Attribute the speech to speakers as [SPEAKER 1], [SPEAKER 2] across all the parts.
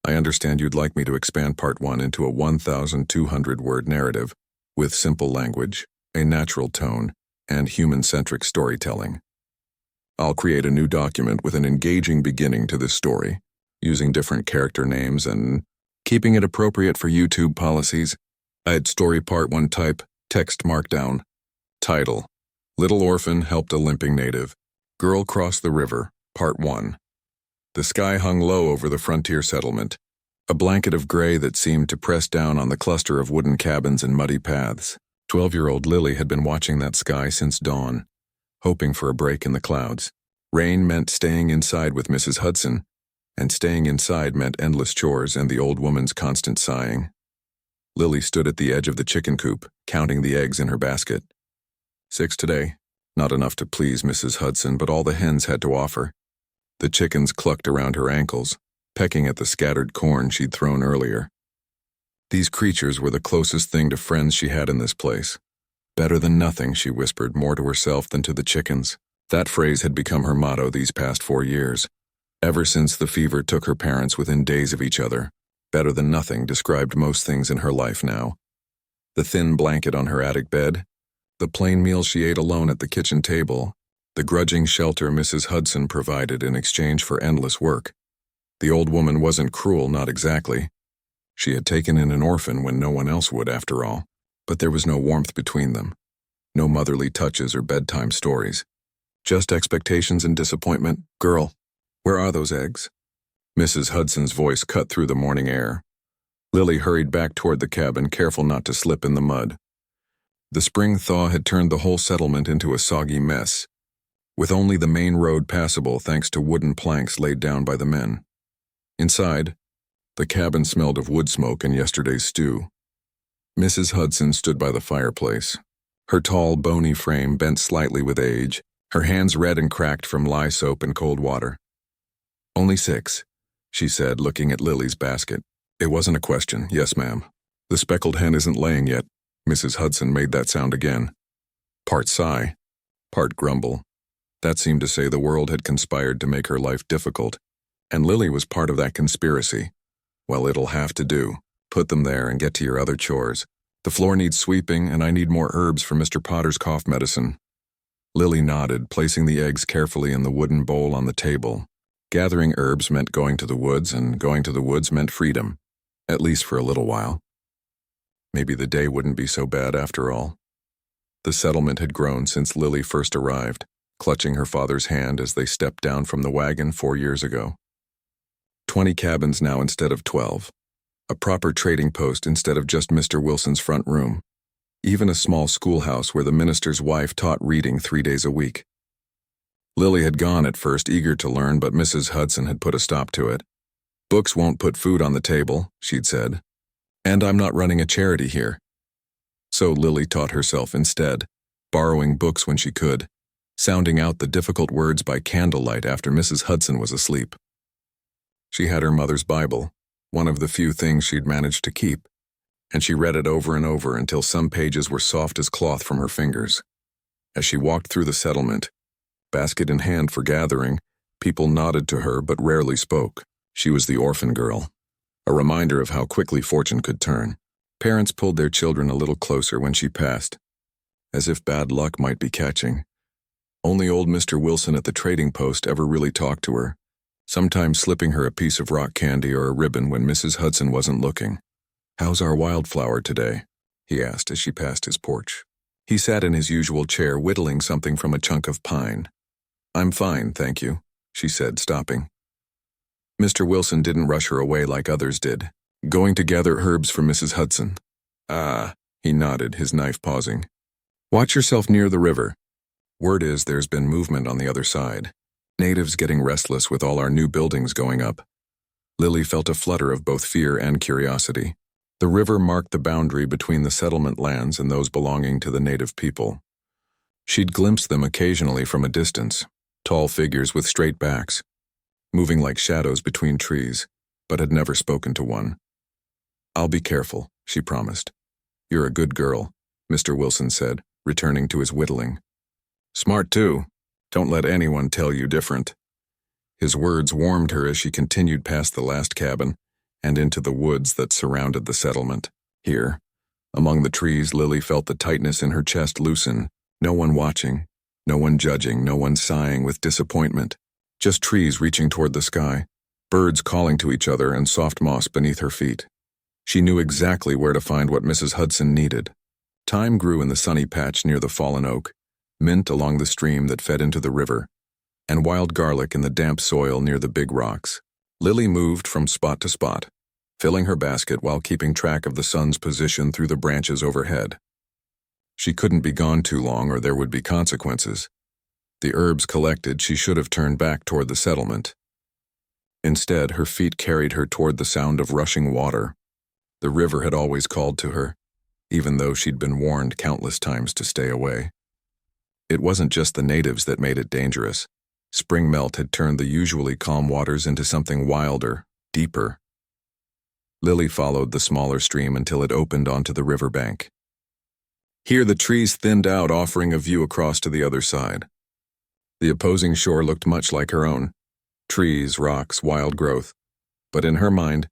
[SPEAKER 1] I understand you'd like me to expand Part 1 into a 1,200-word narrative with simple language, a natural tone, and human-centric storytelling. I'll create a new document with an engaging beginning to this story, using different character names and keeping it appropriate for YouTube policies. I'd story Part 1 type, text markdown. Title: Little Orphan Helped a Limping Native. Girl Crossed the River, Part 1. The sky hung low over the frontier settlement, a blanket of gray that seemed to press down on the cluster of wooden cabins and muddy paths. 12-year-old Lily had been watching that sky since dawn, hoping for a break in the clouds. Rain meant staying inside with Mrs. Hudson, and staying inside meant endless chores and the old woman's constant sighing. Lily stood at the edge of the chicken coop, counting the eggs in her basket. 6 today. Not enough to please Mrs. Hudson, but all the hens had to offer. The chickens clucked around her ankles, pecking at the scattered corn she'd thrown earlier. These creatures were the closest thing to friends she had in this place. Better than nothing, she whispered more to herself than to the chickens. That phrase had become her motto these past 4 years. Ever since the fever took her parents within days of each other, better than nothing described most things in her life now. The thin blanket on her attic bed, the plain meals she ate alone at the kitchen table, the grudging shelter Mrs. Hudson provided in exchange for endless work. The old woman wasn't cruel, not exactly. She had taken in an orphan when no one else would, after all. But there was no warmth between them. No motherly touches or bedtime stories. Just expectations and disappointment. Girl, where are those eggs? Mrs. Hudson's voice cut through the morning air. Lily hurried back toward the cabin, careful not to slip in the mud. The spring thaw had turned the whole settlement into a soggy mess, with only the main road passable thanks to wooden planks laid down by the men. Inside, the cabin smelled of wood smoke and yesterday's stew. Mrs. Hudson stood by the fireplace, her tall, bony frame bent slightly with age, her hands red and cracked from lye soap and cold water. "Only 6, she said, looking at Lily's basket. It wasn't a question. Yes, ma'am. The speckled hen isn't laying yet." Mrs. Hudson made that sound again. Part sigh, part grumble. That seemed to say the world had conspired to make her life difficult, and Lily was part of that conspiracy. Well, it'll have to do. Put them there and get to your other chores. The floor needs sweeping, and I need more herbs for Mr. Potter's cough medicine. Lily nodded, placing the eggs carefully in the wooden bowl on the table. Gathering herbs meant going to the woods, and going to the woods meant freedom, at least for a little while. Maybe the day wouldn't be so bad after all. The settlement had grown since Lily first arrived, clutching her father's hand as they stepped down from the wagon 4 years ago. 20 cabins now instead of 12. A proper trading post instead of just Mr. Wilson's front room. Even a small schoolhouse where the minister's wife taught reading 3 days a week. Lily had gone at first, eager to learn, but Mrs. Hudson had put a stop to it. "Books won't put food on the table," she'd said. "And I'm not running a charity here." So Lily taught herself instead, borrowing books when she could, sounding out the difficult words by candlelight after Mrs. Hudson was asleep. She had her mother's Bible, one of the few things she'd managed to keep, and she read it over and over until some pages were soft as cloth from her fingers. As she walked through the settlement, basket in hand for gathering, people nodded to her but rarely spoke. She was the orphan girl, a reminder of how quickly fortune could turn. Parents pulled their children a little closer when she passed, as if bad luck might be catching. Only old Mr. Wilson at the trading post ever really talked to her, sometimes slipping her a piece of rock candy or a ribbon when Mrs. Hudson wasn't looking. "How's our wildflower today?" he asked as she passed his porch. He sat in his usual chair, whittling something from a chunk of pine. "I'm fine, thank you," she said, stopping. Mr. Wilson didn't rush her away like others did. "Going to gather herbs for Mrs. Hudson." "Ah," he nodded, his knife pausing. "Watch yourself near the river. Word is there's been movement on the other side. Natives getting restless with all our new buildings going up." Lily felt a flutter of both fear and curiosity. The river marked the boundary between the settlement lands and those belonging to the native people. She'd glimpsed them occasionally from a distance, tall figures with straight backs, moving like shadows between trees, but had never spoken to one. "I'll be careful," she promised. "You're a good girl," Mr. Wilson said, returning to his whittling. "Smart too. Don't let anyone tell you different." His words warmed her as she continued past the last cabin, and into the woods that surrounded the settlement. Here, among the trees, Lily felt the tightness in her chest loosen. No one watching, no one judging, no one sighing with disappointment. Just trees reaching toward the sky, birds calling to each other, and soft moss beneath her feet. She knew exactly where to find what Mrs. Hudson needed. Thyme grew in the sunny patch near the fallen oak, mint along the stream that fed into the river, and wild garlic in the damp soil near the big rocks. Lily moved from spot to spot, filling her basket while keeping track of the sun's position through the branches overhead. She couldn't be gone too long or there would be consequences. The herbs collected, she should have turned back toward the settlement. Instead, her feet carried her toward the sound of rushing water. The river had always called to her, even though she'd been warned countless times to stay away. It wasn't just the natives that made it dangerous. Spring melt had turned the usually calm waters into something wilder, deeper. Lily followed the smaller stream until it opened onto the riverbank. Here the trees thinned out, offering a view across to the other side. The opposing shore looked much like her own. Trees, rocks, wild growth. But in her mind,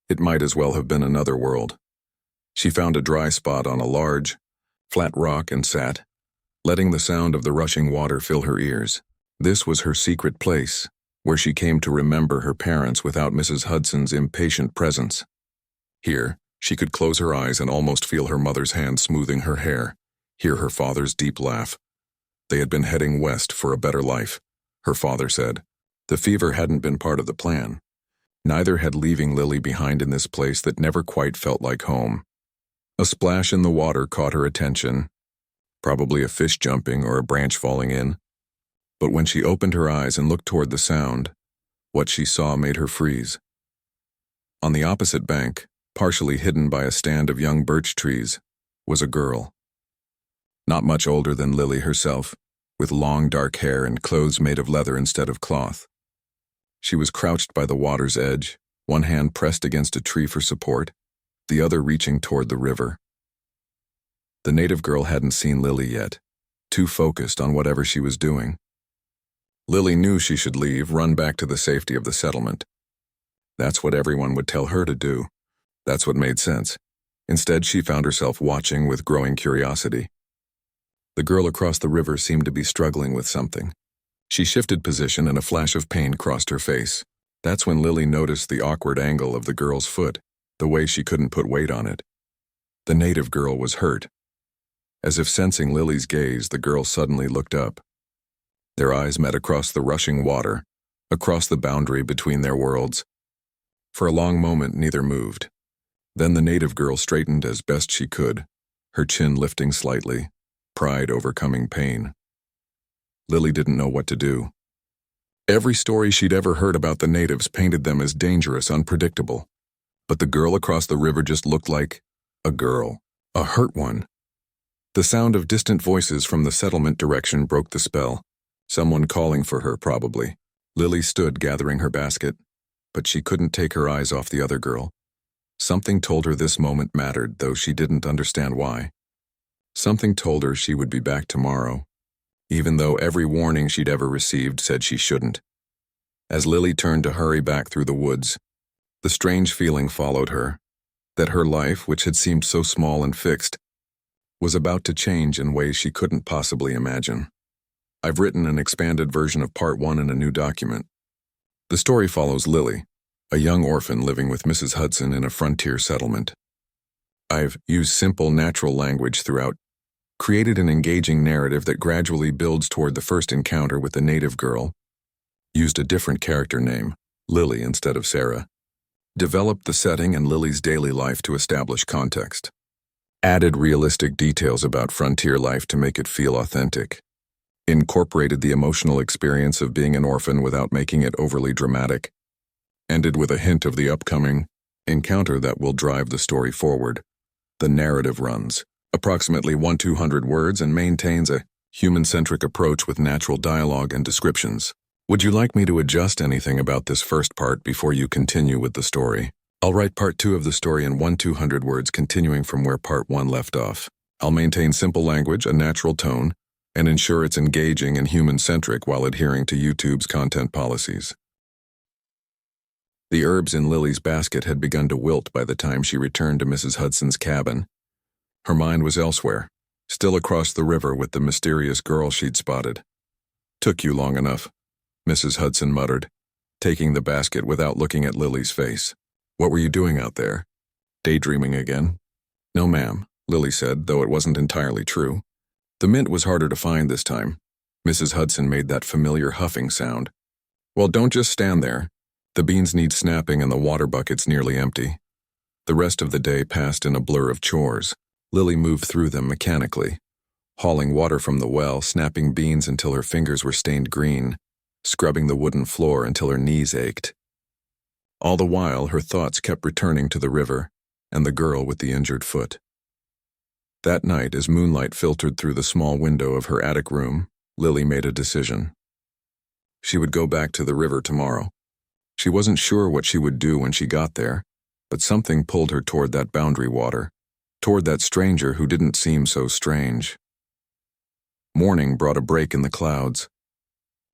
[SPEAKER 1] it might as well have been another world. She found a dry spot on a large, flat rock and sat, letting the sound of the rushing water fill her ears. This was her secret place, where she came to remember her parents without Mrs. Hudson's impatient presence. Here, she could close her eyes and almost feel her mother's hand smoothing her hair, hear her father's deep laugh. They had been heading west for a better life, her father said. The fever hadn't been part of the plan. Neither had leaving Lily behind in this place that never quite felt like home. A splash in the water caught her attention, probably a fish jumping or a branch falling in. But when she opened her eyes and looked toward the sound, what she saw made her freeze. On the opposite bank, partially hidden by a stand of young birch trees, was a girl. Not much older than Lily herself, with long dark hair and clothes made of leather instead of cloth. She was crouched by the water's edge, one hand pressed against a tree for support, the other reaching toward the river. The native girl hadn't seen Lily yet, too focused on whatever she was doing. Lily knew she should leave, run back to the safety of the settlement. That's what everyone would tell her to do. That's what made sense. Instead, she found herself watching with growing curiosity. The girl across the river seemed to be struggling with something. She shifted position and a flash of pain crossed her face. That's when Lily noticed the awkward angle of the girl's foot, the way she couldn't put weight on it. The native girl was hurt. As if sensing Lily's gaze, the girl suddenly looked up. Their eyes met across the rushing water, across the boundary between their worlds. For a long moment, neither moved. Then the native girl straightened as best she could, her chin lifting slightly, pride overcoming pain. Lily didn't know what to do. Every story she'd ever heard about the natives painted them as dangerous, unpredictable. But the girl across the river just looked like a girl, a hurt one. The sound of distant voices from the settlement direction broke the spell. Someone calling for her, probably. Lily stood gathering her basket, but she couldn't take her eyes off the other girl. Something told her this moment mattered, though she didn't understand why. Something told her she would be back tomorrow, even though every warning she'd ever received said she shouldn't. As Lily turned to hurry back through the woods, the strange feeling followed her, that her life, which had seemed so small and fixed, was about to change in ways she couldn't possibly imagine. I've written an expanded version of Part 1 in a new document. The story follows Lily, a young orphan living with Mrs. Hudson in a frontier settlement. I've used simple, natural language throughout, created an engaging narrative that gradually builds toward the first encounter with the native girl, used a different character name, Lily instead of Sarah, developed the setting and Lily's daily life to establish context, added realistic details about frontier life to make it feel authentic, incorporated the emotional experience of being an orphan without making it overly dramatic, ended with a hint of the upcoming encounter that will drive the story forward. The narrative runs approximately 1-200 words and maintains a human-centric approach with natural dialogue and descriptions. Would you like me to adjust anything about this first part before you continue with the story? I'll write Part 2 of the story in 1-200 words, continuing from where Part 1 left off. I'll maintain simple language, a natural tone, and ensure it's engaging and human-centric while adhering to YouTube's content policies. The herbs in Lily's basket had begun to wilt by the time she returned to Mrs. Hudson's cabin. Her mind was elsewhere, still across the river with the mysterious girl she'd spotted. "Took you long enough," Mrs. Hudson muttered, taking the basket without looking at Lily's face. "What were you doing out there? Daydreaming again?" "No, ma'am," Lily said, though it wasn't entirely true. The mint was harder to find this time. Mrs. Hudson made that familiar huffing sound. "Well, don't just stand there. The beans need snapping and the water bucket's nearly empty." The rest of the day passed in a blur of chores. Lily moved through them mechanically, hauling water from the well, snapping beans until her fingers were stained green, scrubbing the wooden floor until her knees ached. All the while, her thoughts kept returning to the river and the girl with the injured foot. That night, as moonlight filtered through the small window of her attic room, Lily made a decision. She would go back to the river tomorrow. She wasn't sure what she would do when she got there, but something pulled her toward that boundary water, toward that stranger who didn't seem so strange. Morning brought a break in the clouds.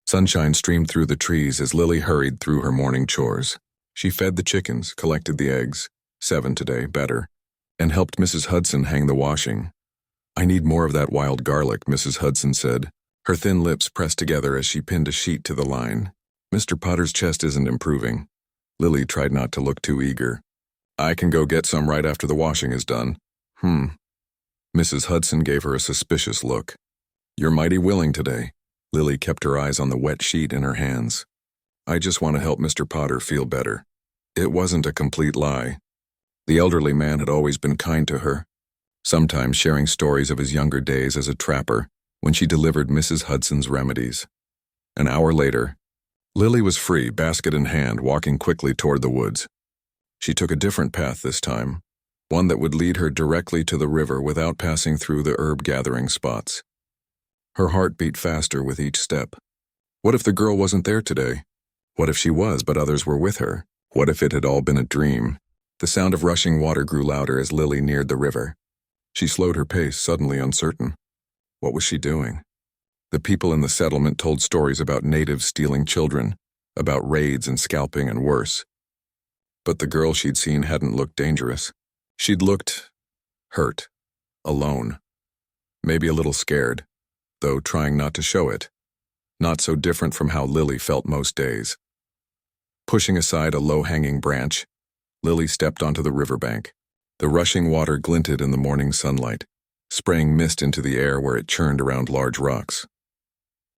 [SPEAKER 1] Sunshine streamed through the trees as Lily hurried through her morning chores. She fed the chickens, collected the eggs, 7 today, better, and helped Mrs. Hudson hang the washing. "I need more of that wild garlic," Mrs. Hudson said, her thin lips pressed together as she pinned a sheet to the line. "Mr. Potter's chest isn't improving." Lily tried not to look too eager. "I can go get some right after the washing is done." Mrs. Hudson gave her a suspicious look. "You're mighty willing today." Lily kept her eyes on the wet sheet in her hands. "I just want to help Mr. Potter feel better." It wasn't a complete lie. The elderly man had always been kind to her, sometimes sharing stories of his younger days as a trapper when she delivered Mrs. Hudson's remedies. An hour later, Lily was free, basket in hand, walking quickly toward the woods. She took a different path this time, one that would lead her directly to the river without passing through the herb-gathering spots. Her heart beat faster with each step. What if the girl wasn't there today? What if she was, but others were with her? What if it had all been a dream? The sound of rushing water grew louder as Lily neared the river. She slowed her pace, suddenly uncertain. What was she doing? The people in the settlement told stories about natives stealing children, about raids and scalping and worse. But the girl she'd seen hadn't looked dangerous. She'd looked hurt, alone, maybe a little scared, though trying not to show it. Not so different from how Lily felt most days. Pushing aside a low-hanging branch, Lily stepped onto the riverbank. The rushing water glinted in the morning sunlight, spraying mist into the air where it churned around large rocks.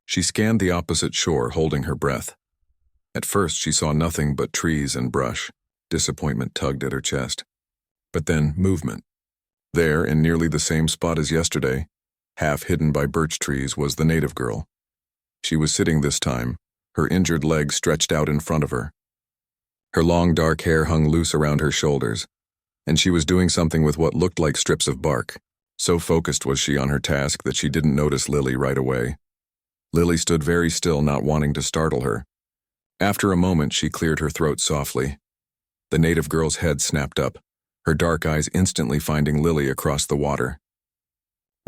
[SPEAKER 1] She scanned the opposite shore, holding her breath. At first, she saw nothing but trees and brush. Disappointment tugged at her chest. But then, movement. There, in nearly the same spot as yesterday, half hidden by birch trees, was the native girl. She was sitting this time, her injured legs stretched out in front of her. Her long dark hair hung loose around her shoulders, and she was doing something with what looked like strips of bark. So focused was she on her task that she didn't notice Lily right away. Lily stood very still, not wanting to startle her. After a moment, she cleared her throat softly. The native girl's head snapped up, her dark eyes instantly finding Lily across the water.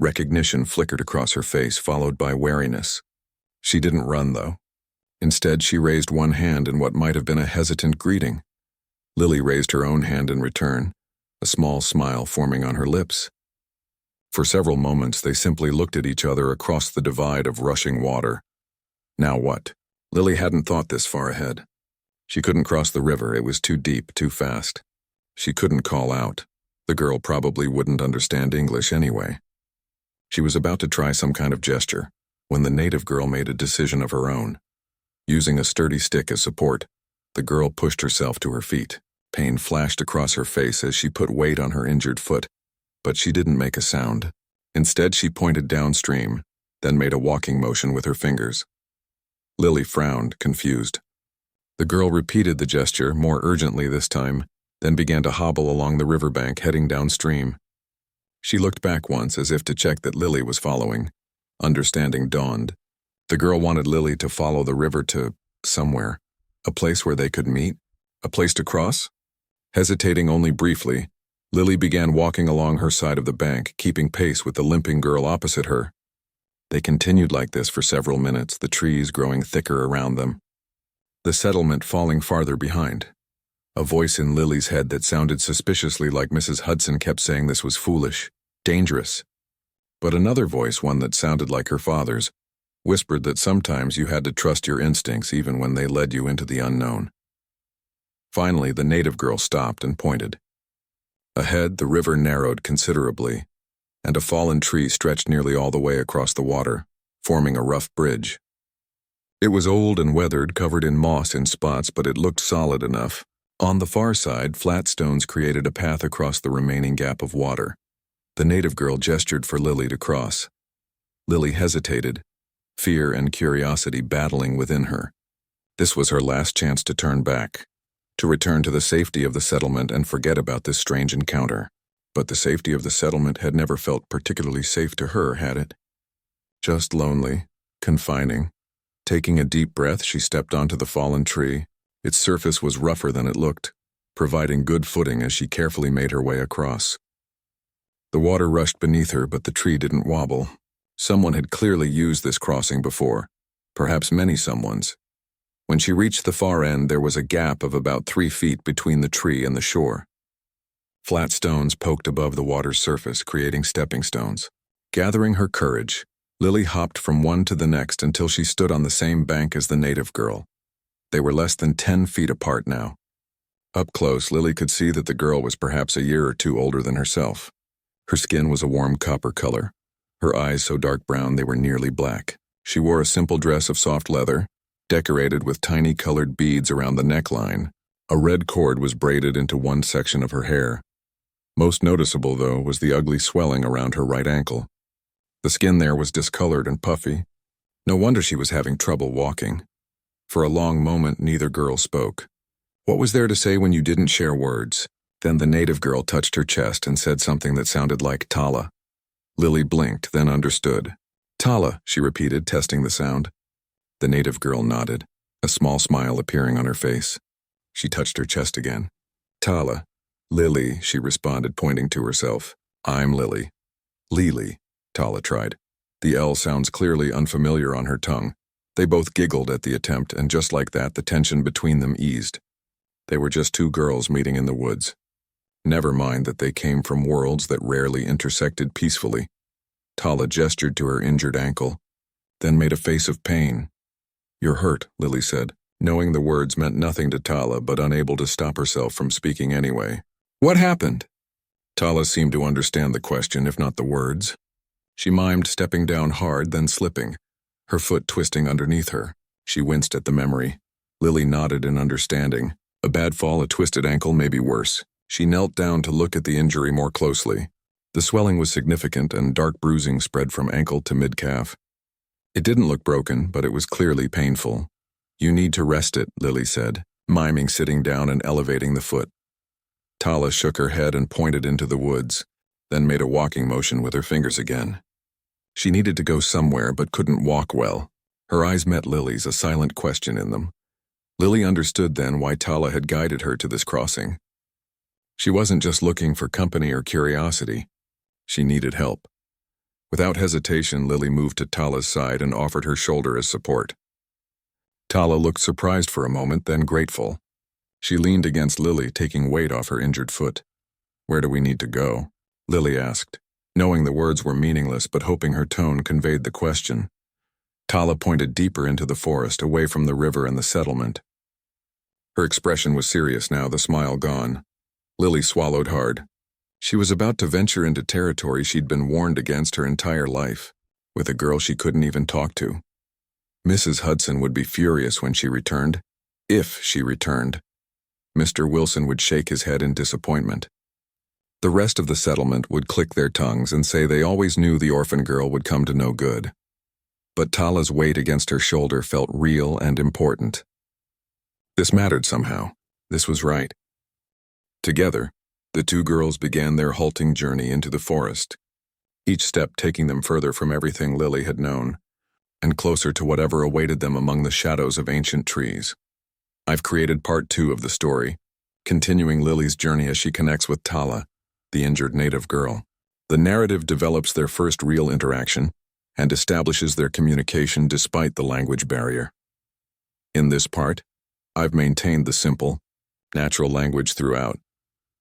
[SPEAKER 1] Recognition flickered across her face, followed by wariness. She didn't run, though. Instead, she raised one hand in what might have been a hesitant greeting. Lily raised her own hand in return, a small smile forming on her lips. For several moments, they simply looked at each other across the divide of rushing water. Now what? Lily hadn't thought this far ahead. She couldn't cross the river, it was too deep, too fast. She couldn't call out. The girl probably wouldn't understand English anyway. She was about to try some kind of gesture, when the native girl made a decision of her own. Using a sturdy stick as support, the girl pushed herself to her feet. Pain flashed across her face as she put weight on her injured foot, but she didn't make a sound. Instead, she pointed downstream, then made a walking motion with her fingers. Lily frowned, confused. The girl repeated the gesture, more urgently this time, then began to hobble along the riverbank, heading downstream. She looked back once as if to check that Lily was following. Understanding dawned. The girl wanted Lily to follow the river to somewhere, a place where they could meet, a place to cross. Hesitating only briefly, Lily began walking along her side of the bank, keeping pace with the limping girl opposite her. They continued like this for several minutes, the trees growing thicker around them, the settlement falling farther behind. A voice in Lily's head that sounded suspiciously like Mrs. Hudson kept saying this was foolish, dangerous. But another voice, one that sounded like her father's, whispered that sometimes you had to trust your instincts even when they led you into the unknown. Finally, the native girl stopped and pointed. Ahead, the river narrowed considerably, and a fallen tree stretched nearly all the way across the water, forming a rough bridge. It was old and weathered, covered in moss in spots, but it looked solid enough. On the far side, flat stones created a path across the remaining gap of water. The native girl gestured for Lily to cross. Lily hesitated, fear and curiosity battling within her. This was her last chance to turn back, to return to the safety of the settlement and forget about this strange encounter. But the safety of the settlement had never felt particularly safe to her, had it? Just lonely, confining. Taking a deep breath, she stepped onto the fallen tree. Its surface was rougher than it looked, providing good footing as she carefully made her way across. The water rushed beneath her, but the tree didn't wobble. Someone had clearly used this crossing before, perhaps many someones. When she reached the far end, there was a gap of about 3 feet between the tree and the shore. Flat stones poked above the water's surface, creating stepping stones. Gathering her courage, Lily hopped from one to the next until she stood on the same bank as the native girl. They were less than 10 feet apart now. Up close, Lily could see that the girl was perhaps a year or two older than herself. Her skin was a warm copper color, her eyes so dark brown they were nearly black. She wore a simple dress of soft leather, decorated with tiny colored beads around the neckline. A red cord was braided into one section of her hair. Most noticeable, though, was the ugly swelling around her right ankle. The skin there was discolored and puffy. No wonder she was having trouble walking. For a long moment, neither girl spoke. What was there to say when you didn't share words? Then the native girl touched her chest and said something that sounded like Tala. Lily blinked, then understood. Tala, she repeated, testing the sound. The native girl nodded, a small smile appearing on her face. She touched her chest again. Tala. Lily, she responded, pointing to herself. I'm Lily. Lily, Tala tried. The L sounds clearly unfamiliar on her tongue. They both giggled at the attempt, and just like that, the tension between them eased. They were just two girls meeting in the woods. Never mind that they came from worlds that rarely intersected peacefully. Tala gestured to her injured ankle, then made a face of pain. You're hurt, Lily said, knowing the words meant nothing to Tala but unable to stop herself from speaking anyway. What happened? Tala seemed to understand the question, if not the words. She mimed stepping down hard, then slipping, her foot twisting underneath her. She winced at the memory. Lily nodded in understanding. A bad fall, a twisted ankle, maybe worse. She knelt down to look at the injury more closely. The swelling was significant and dark bruising spread from ankle to mid-calf. It didn't look broken, but it was clearly painful. You need to rest it, Lily said, miming sitting down and elevating the foot. Tala shook her head and pointed into the woods, then made a walking motion with her fingers again. She needed to go somewhere but couldn't walk well. Her eyes met Lily's, a silent question in them. Lily understood then why Tala had guided her to this crossing. She wasn't just looking for company or curiosity. She needed help. Without hesitation, Lily moved to Tala's side and offered her shoulder as support. Tala looked surprised for a moment, then grateful. She leaned against Lily, taking weight off her injured foot. Where do we need to go? Lily asked, knowing the words were meaningless but hoping her tone conveyed the question. Tala pointed deeper into the forest, away from the river and the settlement. Her expression was serious now, the smile gone. Lily swallowed hard. She was about to venture into territory she'd been warned against her entire life, with a girl she couldn't even talk to. Mrs. Hudson would be furious when she returned, if she returned. Mr. Wilson would shake his head in disappointment. The rest of the settlement would click their tongues and say they always knew the orphan girl would come to no good. But Tala's weight against her shoulder felt real and important. This mattered somehow. This was right. Together, the two girls began their halting journey into the forest, each step taking them further from everything Lily had known, and closer to whatever awaited them among the shadows of ancient trees. I've created part 2 of the story, continuing Lily's journey as she connects with Tala, the injured native girl. The narrative develops their first real interaction and establishes their communication despite the language barrier. In this part, I've maintained the simple, natural language throughout.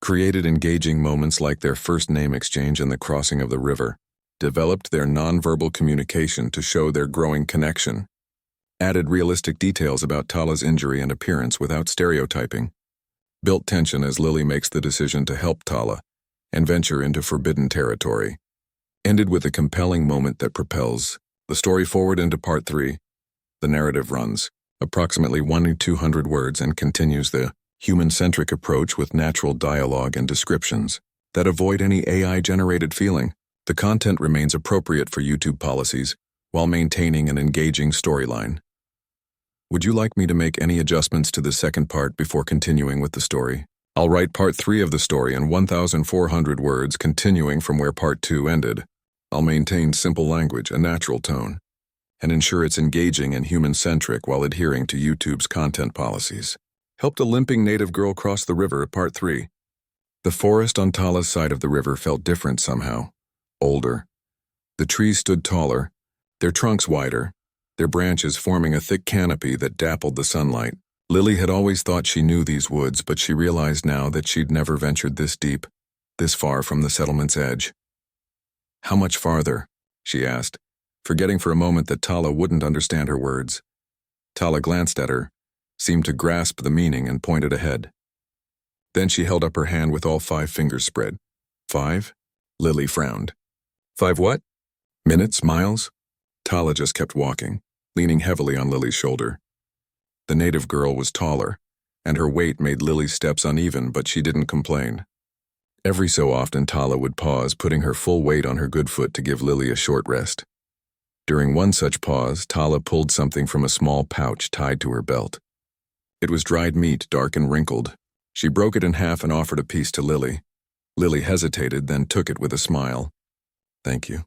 [SPEAKER 1] Created engaging moments like their first name exchange and the crossing of the river. Developed their nonverbal communication to show their growing connection. Added realistic details about Tala's injury and appearance without stereotyping. Built tension as Lily makes the decision to help Tala and venture into forbidden territory. Ended with a compelling moment that propels the story forward into part 3. The narrative runs approximately 1,200 words and continues the human-centric approach with natural dialogue and descriptions that avoid any AI-generated feeling. The content remains appropriate for YouTube policies while maintaining an engaging storyline. Would you like me to make any adjustments to the second part before continuing with the story? I'll write part 3 of the story in 1,400 words, continuing from where part 2 ended. I'll maintain simple language, a natural tone, and ensure it's engaging and human-centric while adhering to YouTube's content policies. Helped a limping native girl cross the river, part 3. The forest on Tala's side of the river felt different somehow. Older. The trees stood taller, their trunks wider, their branches forming a thick canopy that dappled the sunlight. Lily had always thought she knew these woods, but she realized now that she'd never ventured this deep, this far from the settlement's edge. "How much farther?" she asked, forgetting for a moment that Tala wouldn't understand her words. Tala glanced at her, seemed to grasp the meaning, and pointed ahead. Then she held up her hand with all 5 fingers spread. 5? Lily frowned. 5 what? Minutes? Miles? Tala just kept walking, leaning heavily on Lily's shoulder. The native girl was taller, and her weight made Lily's steps uneven, but she didn't complain. Every so often Tala would pause, putting her full weight on her good foot to give Lily a short rest. During one such pause, Tala pulled something from a small pouch tied to her belt. It was dried meat, dark and wrinkled. She broke it in half and offered a piece to Lily. Lily hesitated, then took it with a smile. "Thank you."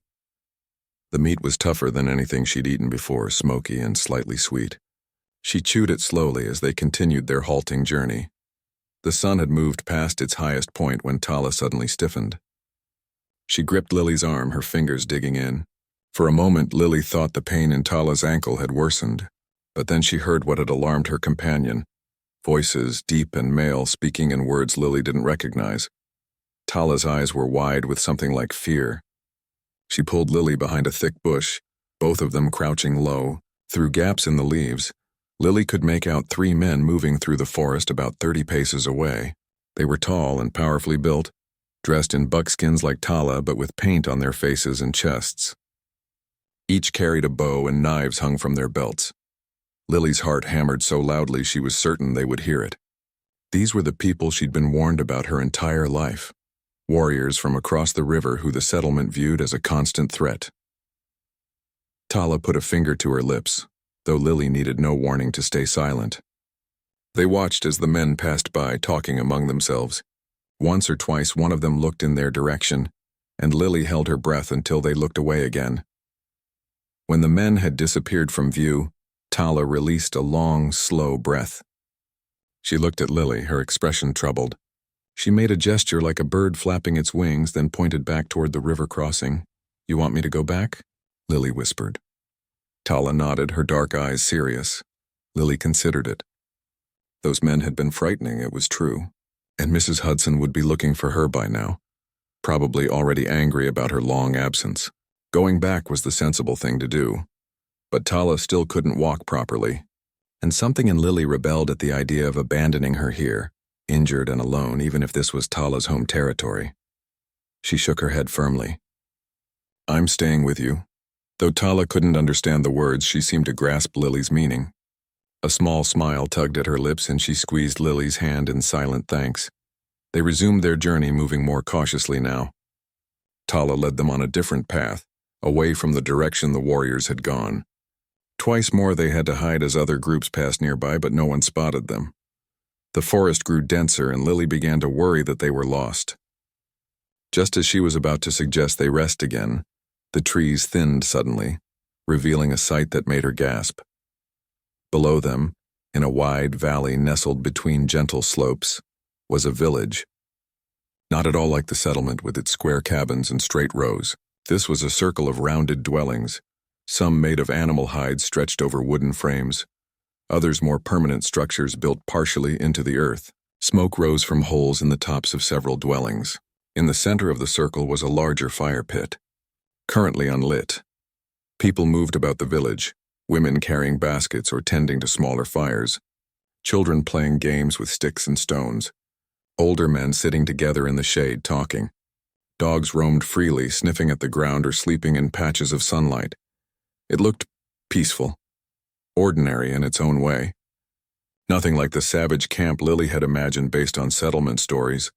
[SPEAKER 1] The meat was tougher than anything she'd eaten before, smoky and slightly sweet. She chewed it slowly as they continued their halting journey. The sun had moved past its highest point when Tala suddenly stiffened. She gripped Lily's arm, her fingers digging in. For a moment, Lily thought the pain in Tala's ankle had worsened, but then she heard what had alarmed her companion. Voices, deep and male, speaking in words Lily didn't recognize. Tala's eyes were wide with something like fear. She pulled Lily behind a thick bush, both of them crouching low. Through gaps in the leaves, Lily could make out 3 men moving through the forest about 30 paces away. They were tall and powerfully built, dressed in buckskins like Tala but with paint on their faces and chests. Each carried a bow and knives hung from their belts. Lily's heart hammered so loudly she was certain they would hear it. These were the people she'd been warned about her entire life. Warriors from across the river who the settlement viewed as a constant threat. Tala put a finger to her lips, though Lily needed no warning to stay silent. They watched as the men passed by, talking among themselves. Once or twice one of them looked in their direction, and Lily held her breath until they looked away again. When the men had disappeared from view, Tala released a long, slow breath. She looked at Lily, her expression troubled. She made a gesture like a bird flapping its wings, then pointed back toward the river crossing. "You want me to go back?" Lily whispered. Tala nodded, her dark eyes serious. Lily considered it. Those men had been frightening, it was true, and Mrs. Hudson would be looking for her by now, probably already angry about her long absence. Going back was the sensible thing to do, but Tala still couldn't walk properly, and something in Lily rebelled at the idea of abandoning her here, injured and alone, even if this was Tala's home territory. She shook her head firmly. "I'm staying with you." Though Tala couldn't understand the words, she seemed to grasp Lily's meaning. A small smile tugged at her lips and she squeezed Lily's hand in silent thanks. They resumed their journey, moving more cautiously now. Tala led them on a different path, away from the direction the warriors had gone. Twice more they had to hide as other groups passed nearby, but no one spotted them. The forest grew denser and Lily began to worry that they were lost. Just as she was about to suggest they rest again, the trees thinned suddenly, revealing a sight that made her gasp. Below them, in a wide valley nestled between gentle slopes, was a village. Not at all like the settlement with its square cabins and straight rows. This was a circle of rounded dwellings, some made of animal hides stretched over wooden frames, others more permanent structures built partially into the earth. Smoke rose from holes in the tops of several dwellings. In the center of the circle was a larger fire pit, currently unlit. People moved about the village, women carrying baskets or tending to smaller fires, children playing games with sticks and stones, older men sitting together in the shade talking. Dogs roamed freely, sniffing at the ground or sleeping in patches of sunlight. It looked peaceful, ordinary in its own way. Nothing like the savage camp Lily had imagined based on settlement stories.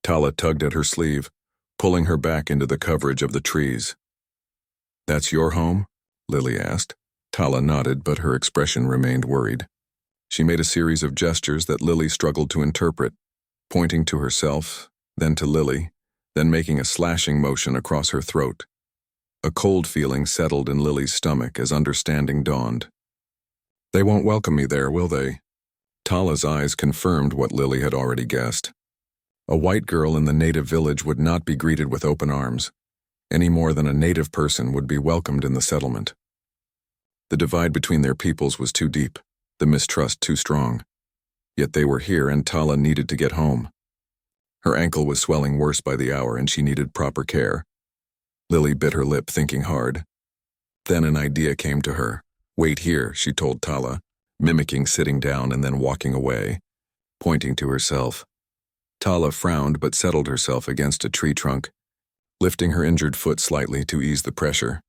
[SPEAKER 1] Tala tugged at her sleeve, pulling her back into the coverage of the trees. "That's your home?" Lily asked. Tala nodded, but her expression remained worried. She made a series of gestures that Lily struggled to interpret, pointing to herself, then to Lily, then making a slashing motion across her throat. A cold feeling settled in Lily's stomach as understanding dawned. "They won't welcome me there, will they?" Tala's eyes confirmed what Lily had already guessed. A white girl in the native village would not be greeted with open arms, any more than a native person would be welcomed in the settlement. The divide between their peoples was too deep, the mistrust too strong. Yet they were here and Tala needed to get home. Her ankle was swelling worse by the hour and she needed proper care. Lily bit her lip, thinking hard. Then an idea came to her. "Wait here," she told Tala, mimicking sitting down and then walking away, pointing to herself. Tala frowned but settled herself against a tree trunk, lifting her injured foot slightly to ease the pressure.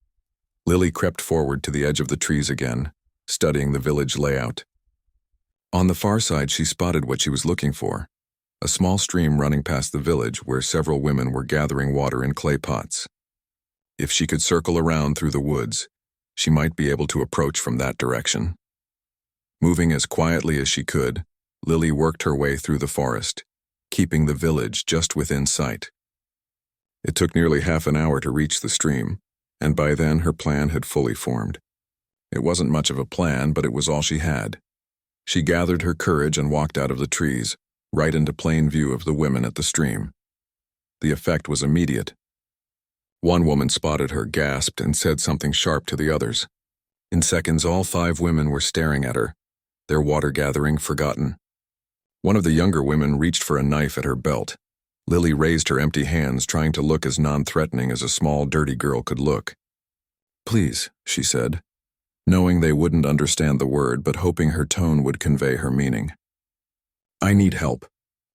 [SPEAKER 1] Lily crept forward to the edge of the trees again, studying the village layout. On the far side she spotted what she was looking for, a small stream running past the village where several women were gathering water in clay pots. If she could circle around through the woods, she might be able to approach from that direction. Moving as quietly as she could, Lily worked her way through the forest, keeping the village just within sight. It took nearly half an hour to reach the stream, and by then her plan had fully formed. It wasn't much of a plan, but it was all she had. She gathered her courage and walked out of the trees, right into plain view of the women at the stream. The effect was immediate. One woman spotted her, gasped, and said something sharp to the others. In seconds, all 5 women were staring at her, their water gathering forgotten. One of the younger women reached for a knife at her belt. Lily raised her empty hands, trying to look as non-threatening as a small, dirty girl could look. "Please," she said, knowing they wouldn't understand the word but hoping her tone would convey her meaning. "I need help."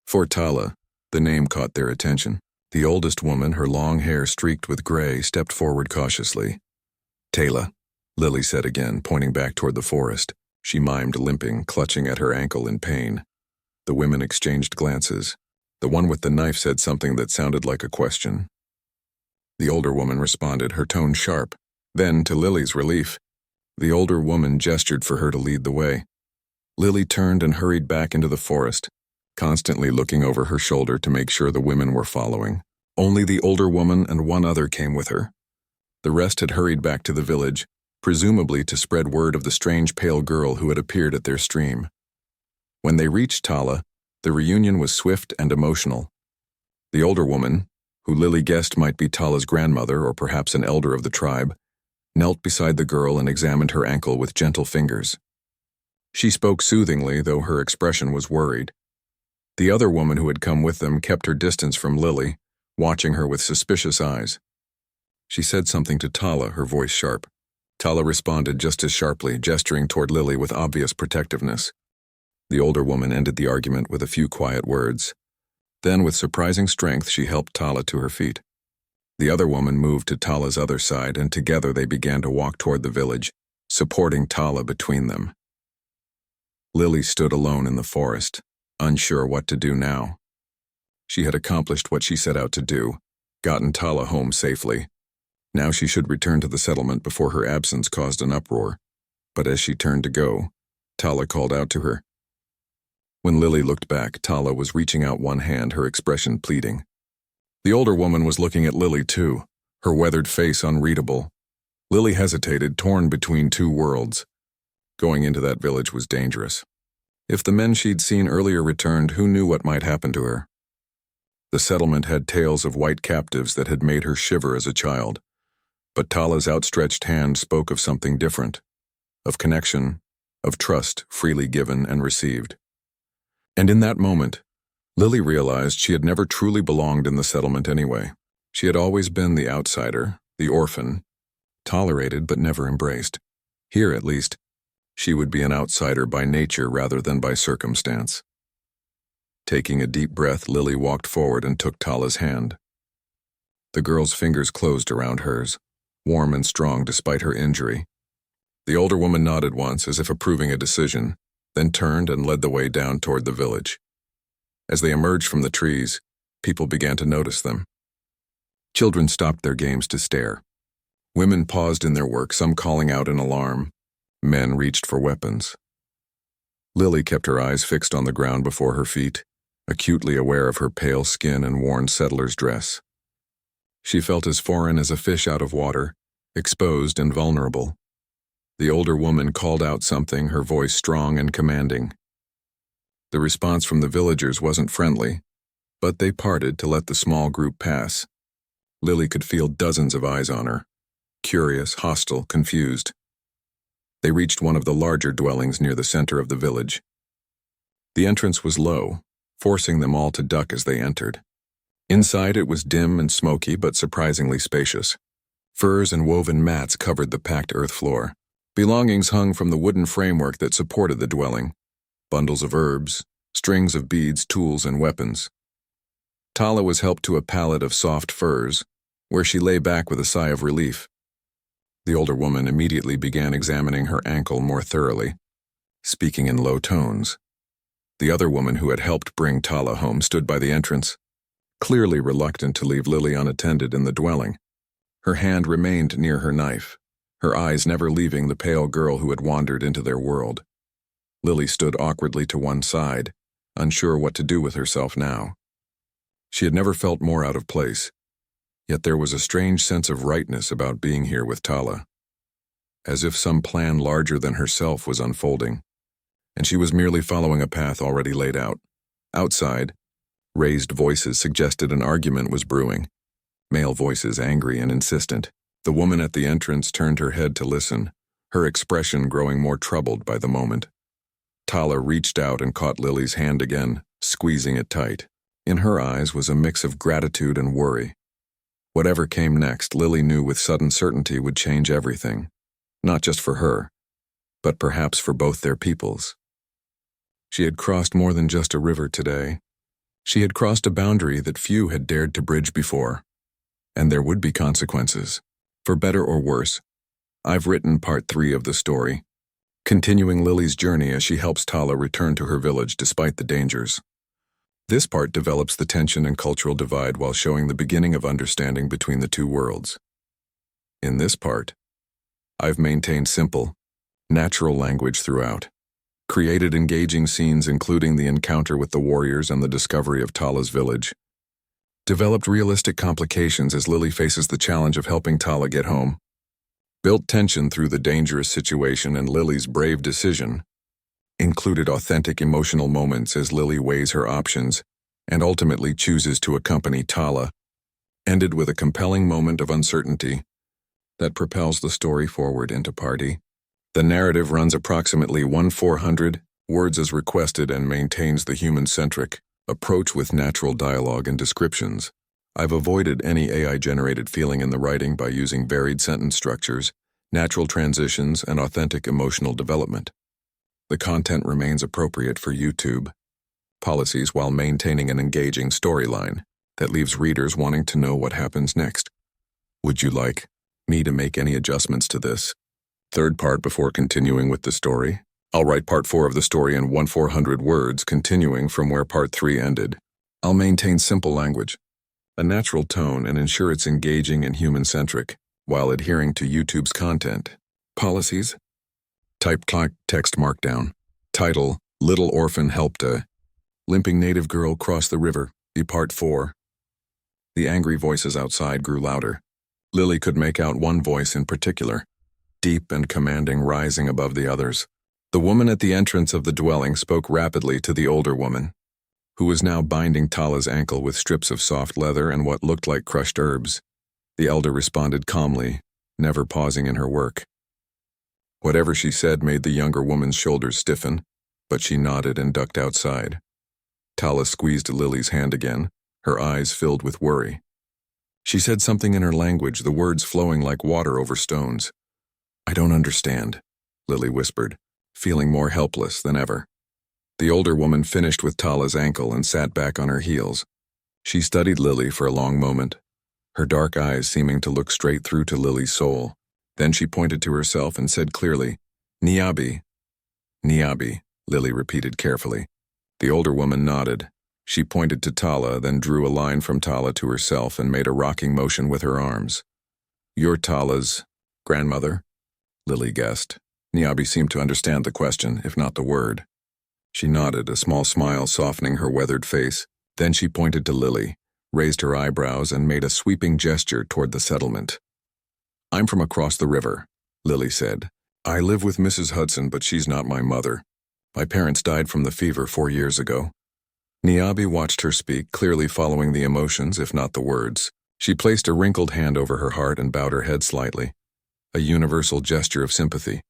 [SPEAKER 1] For Tala, the name caught their attention. The oldest woman, her long hair streaked with gray, stepped forward cautiously. "Tala," Lily said again, pointing back toward the forest. She mimed limping, clutching at her ankle in pain. The women exchanged glances. The one with the knife said something that sounded like a question. The older woman responded, her tone sharp. Then, to Lily's relief, the older woman gestured for her to lead the way. Lily turned and hurried back into the forest, constantly looking over her shoulder to make sure the women were following. Only the older woman and one other came with her. The rest had hurried back to the village, presumably to spread word of the strange pale girl who had appeared at their stream. When they reached Tala, the reunion was swift and emotional. The older woman, who Lily guessed might be Tala's grandmother or perhaps an elder of the tribe, knelt beside the girl and examined her ankle with gentle fingers. She spoke soothingly, though her expression was worried. The other woman who had come with them kept her distance from Lily, watching her with suspicious eyes. She said something to Tala, her voice sharp. Tala responded just as sharply, gesturing toward Lily with obvious protectiveness. The older woman ended the argument with a few quiet words. Then, with surprising strength, she helped Tala to her feet. The other woman moved to Tala's other side, and together they began to walk toward the village, supporting Tala between them. Lily stood alone in the forest, unsure what to do now. She had accomplished what she set out to do, gotten Tala home safely. Now she should return to the settlement before her absence caused an uproar. But as she turned to go, Tala called out to her. When Lily looked back, Tala was reaching out one hand, her expression pleading. The older woman was looking at Lily too, her weathered face unreadable. Lily hesitated, torn between two worlds. Going into that village was dangerous. If the men she'd seen earlier returned, who knew what might happen to her? The settlement had tales of white captives that had made her shiver as a child. But Tala's outstretched hand spoke of something different, of connection, of trust freely given and received. And in that moment, Lily realized she had never truly belonged in the settlement anyway. She had always been the outsider, the orphan, tolerated but never embraced. Here, at least, she would be an outsider by nature rather than by circumstance. Taking a deep breath, Lily walked forward and took Tala's hand. The girl's fingers closed around hers, warm and strong despite her injury. The older woman nodded once as if approving a decision, then turned and led the way down toward the village. As they emerged from the trees, people began to notice them. Children stopped their games to stare. Women paused in their work, some calling out in alarm. Men reached for weapons. Lily kept her eyes fixed on the ground before her feet, acutely aware of her pale skin and worn settler's dress. She felt as foreign as a fish out of water, exposed and vulnerable. The older woman called out something, her voice strong and commanding. The response from the villagers wasn't friendly, but they parted to let the small group pass. Lily could feel dozens of eyes on her, curious, hostile, confused. They reached one of the larger dwellings near the center of the village. The entrance was low, forcing them all to duck as they entered. Inside it was dim and smoky but surprisingly spacious. Furs and woven mats covered the packed earth floor. Belongings hung from the wooden framework that supported the dwelling. Bundles of herbs, strings of beads, tools, and weapons. Tala was helped to a pallet of soft furs, where she lay back with a sigh of relief. The older woman immediately began examining her ankle more thoroughly, speaking in low tones. The other woman who had helped bring Tala home stood by the entrance, clearly reluctant to leave Lily unattended in the dwelling. Her hand remained near her knife, her eyes never leaving the pale girl who had wandered into their world. Lily stood awkwardly to one side, unsure what to do with herself now. She had never felt more out of place, yet there was a strange sense of rightness about being here with Tala, as if some plan larger than herself was unfolding, and she was merely following a path already laid out. Outside, raised voices suggested an argument was brewing, male voices angry and insistent. The woman at the entrance turned her head to listen, her expression growing more troubled by the moment. Tala reached out and caught Lily's hand again, squeezing it tight. In her eyes was a mix of gratitude and worry. Whatever came next, Lily knew with sudden certainty would change everything, not just for her, but perhaps for both their peoples. She had crossed more than just a river today. She had crossed a boundary that few had dared to bridge before, and there would be consequences, for better or worse. I've written part 3 of the story, continuing Lily's journey as she helps Tala return to her village despite the dangers. This part develops the tension and cultural divide while showing the beginning of understanding between the two worlds. In this part, I've maintained simple, natural language throughout, created engaging scenes including the encounter with the warriors and the discovery of Tala's village, developed realistic complications as Lily faces the challenge of helping Tala get home, built tension through the dangerous situation and Lily's brave decision, included authentic emotional moments as Lily weighs her options and ultimately chooses to accompany Tala, ended with a compelling moment of uncertainty that propels the story forward into party. The narrative runs approximately 1,400 words as requested and maintains the human-centric approach with natural dialogue and descriptions. I've avoided any AI-generated feeling in the writing by using varied sentence structures, natural transitions, and authentic emotional development. The content remains appropriate for YouTube policies while maintaining an engaging storyline that leaves readers wanting to know what happens next. Would you like me to make any adjustments to this third part before continuing with the story? I'll write part 4 of the story in 1,400 words, continuing from where part 3 ended. I'll maintain simple language, a natural tone, and ensure it's engaging and human-centric, while adhering to YouTube's content policies. Type text markdown. Title, Little Orphan Helped a Limping Native Girl Cross the River, Part 4. The angry voices outside grew louder. Lily could make out one voice in particular, deep and commanding, rising above the others. The woman at the entrance of the dwelling spoke rapidly to the older woman, who was now binding Tala's ankle with strips of soft leather and what looked like crushed herbs. The elder responded calmly, never pausing in her work. Whatever she said made the younger woman's shoulders stiffen, but she nodded and ducked outside. Tala squeezed Lily's hand again, her eyes filled with worry. She said something in her language, the words flowing like water over stones. "I don't understand," Lily whispered, feeling more helpless than ever. The older woman finished with Tala's ankle and sat back on her heels. She studied Lily for a long moment, her dark eyes seeming to look straight through to Lily's soul. Then she pointed to herself and said clearly, "Niabi." "Niabi," Lily repeated carefully. The older woman nodded. She pointed to Tala, then drew a line from Tala to herself and made a rocking motion with her arms. "You're Tala's grandmother?" Lily guessed. Niabi seemed to understand the question, if not the word. She nodded, a small smile softening her weathered face. Then she pointed to Lily, raised her eyebrows, and made a sweeping gesture toward the settlement. "I'm from across the river," Lily said. "I live with Mrs. Hudson, but she's not my mother. My parents died from the fever 4 years ago." Niabi watched her speak, clearly following the emotions, if not the words. She placed a wrinkled hand over her heart and bowed her head slightly, a universal gesture of sympathy.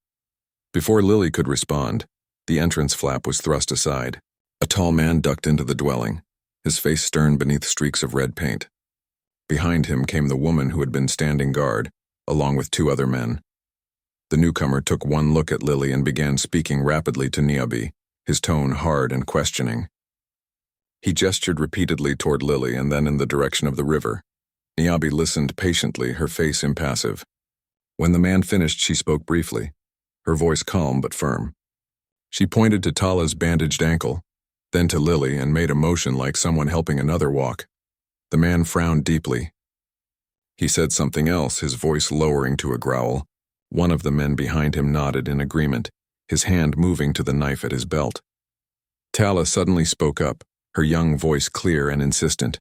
[SPEAKER 1] Before Lily could respond, the entrance flap was thrust aside. A tall man ducked into the dwelling, his face stern beneath streaks of red paint. Behind him came the woman who had been standing guard, along with 2 other men. The newcomer took one look at Lily and began speaking rapidly to Niabi, his tone hard and questioning. He gestured repeatedly toward Lily and then in the direction of the river. Niabi listened patiently, her face impassive. When the man finished, she spoke briefly, her voice calm but firm. She pointed to Tala's bandaged ankle, then to Lily, and made a motion like someone helping another walk. The man frowned deeply. He said something else, his voice lowering to a growl. One of the men behind him nodded in agreement, his hand moving to the knife at his belt. Tala suddenly spoke up, her young voice clear and insistent.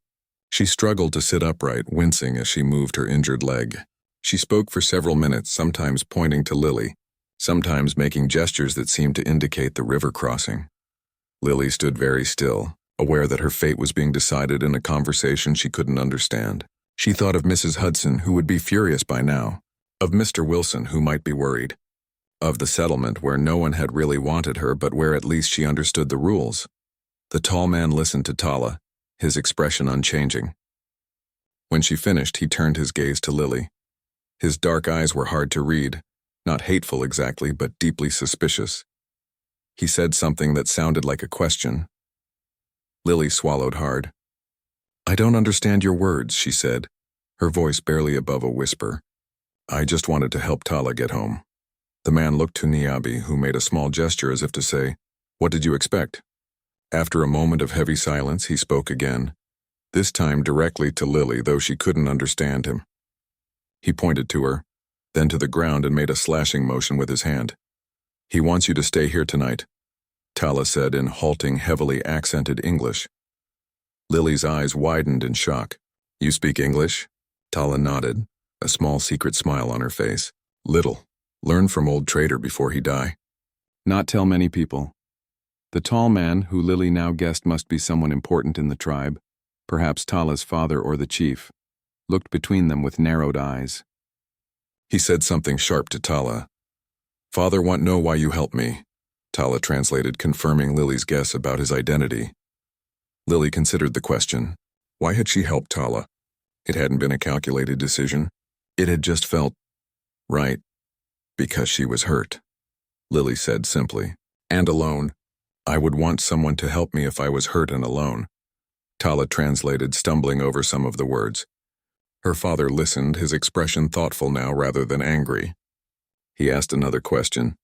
[SPEAKER 1] She struggled to sit upright, wincing as she moved her injured leg. She spoke for several minutes, sometimes pointing to Lily, sometimes making gestures that seemed to indicate the river crossing. Lily stood very still, aware that her fate was being decided in a conversation she couldn't understand. She thought of Mrs. Hudson, who would be furious by now, of Mr. Wilson, who might be worried, of the settlement where no one had really wanted her but where at least she understood the rules. The tall man listened to Tala, his expression unchanging. When she finished, he turned his gaze to Lily. His dark eyes were hard to read, not hateful exactly, but deeply suspicious. He said something that sounded like a question. Lily swallowed hard. "I don't understand your words," she said, her voice barely above a whisper. "I just wanted to help Tala get home." The man looked to Niabi, who made a small gesture as if to say, "What did you expect?" After a moment of heavy silence, he spoke again, this time directly to Lily, though she couldn't understand him. He pointed to her, then to the ground, and made a slashing motion with his hand. "He wants you to stay here tonight," Tala said in halting, heavily accented English. Lily's eyes widened in shock. "You speak English?" Tala nodded, a small secret smile on her face. "Little. Learn from old trader before he die." "Not tell many people." The tall man, who Lily now guessed must be someone important in the tribe, perhaps Tala's father or the chief, looked between them with narrowed eyes. He said something sharp to Tala. "Father want know why you help me," Tala translated, confirming Lily's guess about his identity. Lily considered the question. Why had she helped Tala? It hadn't been a calculated decision. It had just felt right, because she was hurt. Lily said simply, "And alone. I would want someone to help me if I was hurt and alone." Tala translated, stumbling over some of the words. Her father listened, his expression thoughtful now rather than angry. He asked another question.